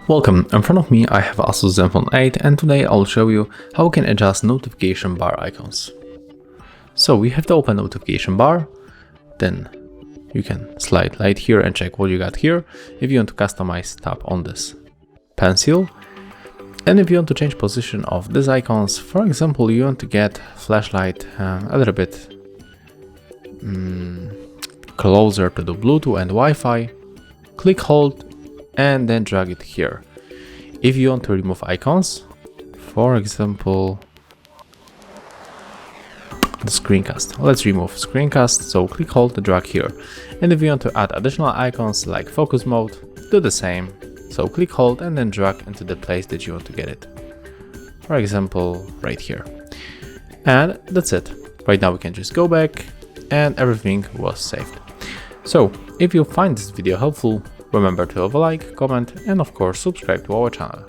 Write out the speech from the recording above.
Welcome, in front of me I have ASUS Zenfone 8 and today I'll show you how we can adjust notification bar icons. So we have to open notification bar, then you can slide right here and check what you got here. If you want to customize, tap on this pencil. And if you want to change position of these icons, for example, you want to get flashlight a little bit closer to the Bluetooth and Wi-Fi, click hold and then drag it here. If you want to remove icons, for example, the screencast. Let's remove screencast, so click hold and drag here. And if you want to add additional icons like focus mode, do the same. So click hold and then drag into the place that you want to get it. For example, right here. And that's it. Right now we can just go back and everything was saved. So if you find this video helpful, remember to leave a like, comment, and of course subscribe to our channel.